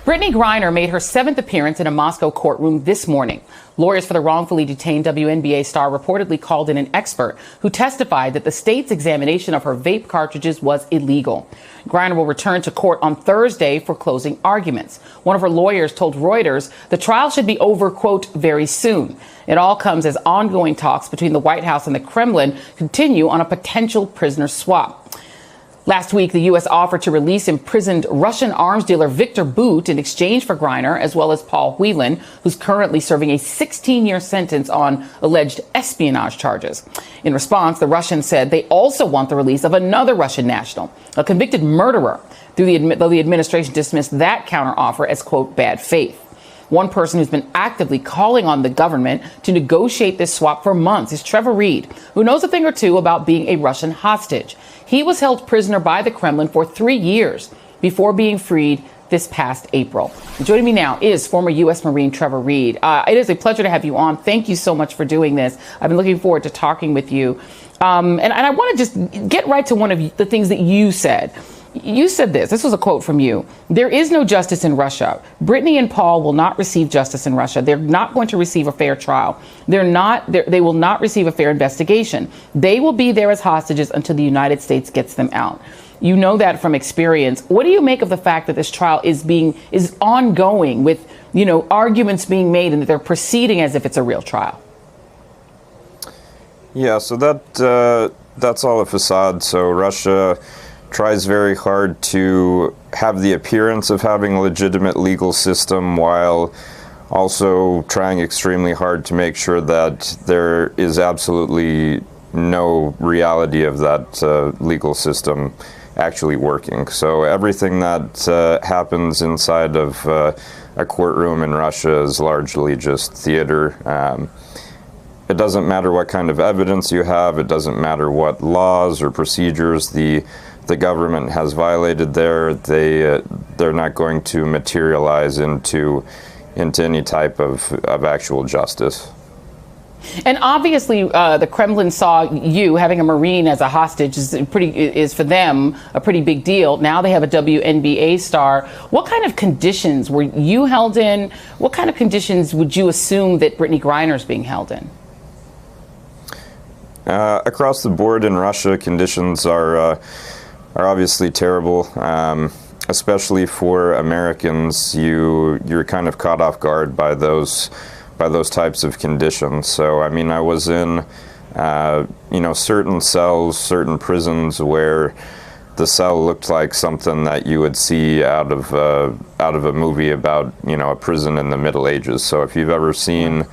Brittney Griner made her seventh appearance in a Moscow courtroom this morning. Lawyers for the wrongfully detained WNBA star reportedly called in an expert who testified that the state's examination of her vape cartridges was illegal. Griner will return to court on Thursday for closing arguments. One of her lawyers told Reuters the trial should be over, quote, very soon. It all comes as ongoing talks between the White House and the Kremlin continue on a potential prisoner swap. Last week, the U.S. offered to release imprisoned Russian arms dealer Viktor Bout in exchange for Griner, as well as Paul Whelan, who's currently serving a 16-year sentence on alleged espionage charges. In response, the Russians said they also want the release of another Russian national, a convicted murderer, though the administration dismissed that counteroffer as, quote, bad faith. One person who's been actively calling on the government to negotiate this swap for months is Trevor Reed, who knows a thing or two about being a Russian hostage. He was held prisoner by the Kremlin for 3 years before being freed this past April. Joining me now is former U.S. Marine Trevor Reed. It is a pleasure to have you on. Thank you so much for doing this. I've been looking forward to talking with you. And I want to just get right to one of the things that you said. You said this was a quote from you. There is no justice in Russia. Brittney and Paul will not receive justice in Russia. They're not going to receive a fair trial. They will not receive a fair investigation. They will be there as hostages until the United States gets them out. You know that from experience. What do you make of the fact that this trial is ongoing with, arguments being made and that they're proceeding as if it's a real trial? Yeah, so that's all a facade. So Russia tries very hard to have the appearance of having a legitimate legal system while also trying extremely hard to make sure that there is absolutely no reality of that legal system actually working. So everything that happens inside of a courtroom in Russia is largely just theater. It doesn't matter what kind of evidence you have. It doesn't matter what laws or procedures the government has violated there. They're not going to materialize into any type of actual justice. And obviously, the Kremlin saw you having a Marine as a hostage is for them a pretty big deal. Now they have a WNBA star. What kind of conditions were you held in? What kind of conditions would you assume that Brittney Griner is being held in? Across the board in Russia, conditions are obviously terrible, especially for Americans. You're kind of caught off guard by those types of conditions. So, I mean, I was in, certain cells, certain prisons where the cell looked like something that you would see out of a movie about, a prison in the Middle Ages. So if you've ever seen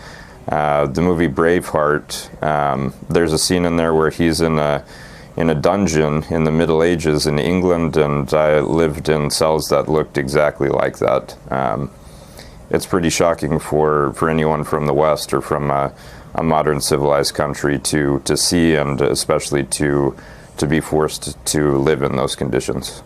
the movie Braveheart, there's a scene in there where he's in a dungeon in the Middle Ages in England, and I lived in cells that looked exactly like that. It's pretty shocking for anyone from the West or from a modern civilized country to see, and especially to be forced to live in those conditions.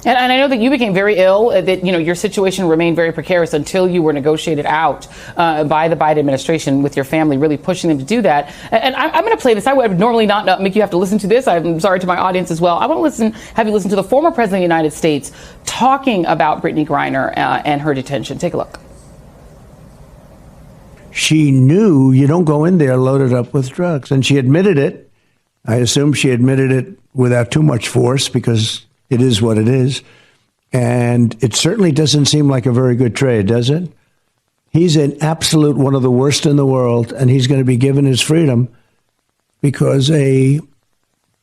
And I know that you became very ill, that, your situation remained very precarious until you were negotiated out by the Biden administration with your family, really pushing them to do that. And I'm going to play this. I would normally not make you have to listen to this. I'm sorry to my audience as well. I want to have you listen to the former president of the United States talking about Brittney Griner and her detention. Take a look. She knew you don't go in there loaded up with drugs. And she admitted it. I assume she admitted it without too much force because it is what it is. And it certainly doesn't seem like a very good trade, does it? He's an absolute one of the worst in the world, and he's going to be given his freedom because a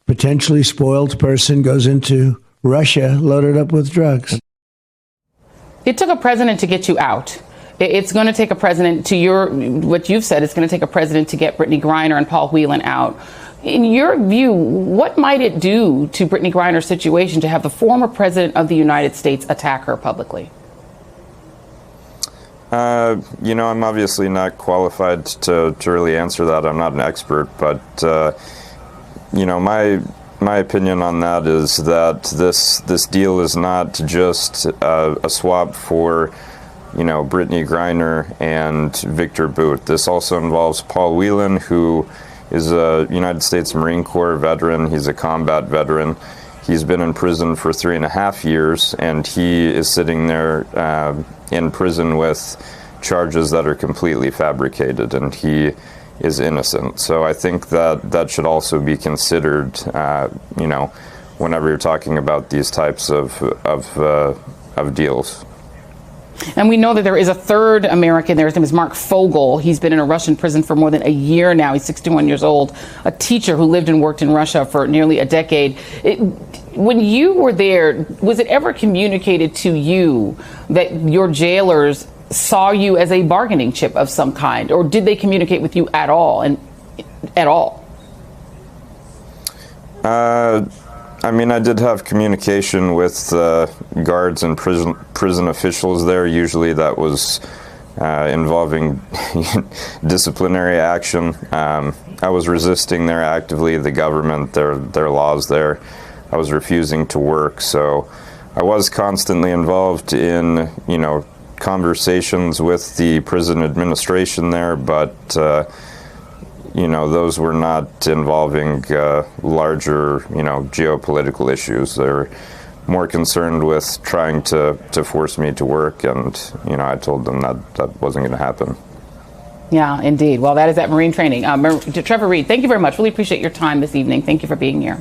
potentially spoiled person goes into Russia loaded up with drugs. It took a president to get you out. It's going to take a president, what you've said, it's going to take a president to get Brittney Griner and Paul Whelan out. In your view, what might it do to Brittney Griner's situation to have the former president of the United States attack her publicly? I'm obviously not qualified to really answer that. I'm not an expert, but, my opinion on that is that this deal is not just a swap for Brittney Griner and Viktor Bout. This also involves Paul Whelan, who is a United States Marine Corps veteran. He's a combat veteran. He's been in prison for 3.5 years, and he is sitting there in prison with charges that are completely fabricated, and he is innocent. So I think that should also be considered, whenever you're talking about these types of deals. And we know that there is a third American there. His name is Mark Fogel. He's been in a Russian prison for more than a year now. He's 61 years old, a teacher who lived and worked in Russia for nearly a decade. When you were there, was it ever communicated to you that your jailers saw you as a bargaining chip of some kind, or did they communicate with you at all? I did have communication with guards and prison officials there. Usually that was involving disciplinary action. I was resisting there actively, the government, their laws there. I was refusing to work, so I was constantly involved in, conversations with the prison administration there, but those were not involving larger, geopolitical issues. They were more concerned with trying to force me to work, and, I told them that wasn't going to happen. Yeah, indeed. Well, that is at Marine Training. Trevor Reed, thank you very much. Really appreciate your time this evening. Thank you for being here.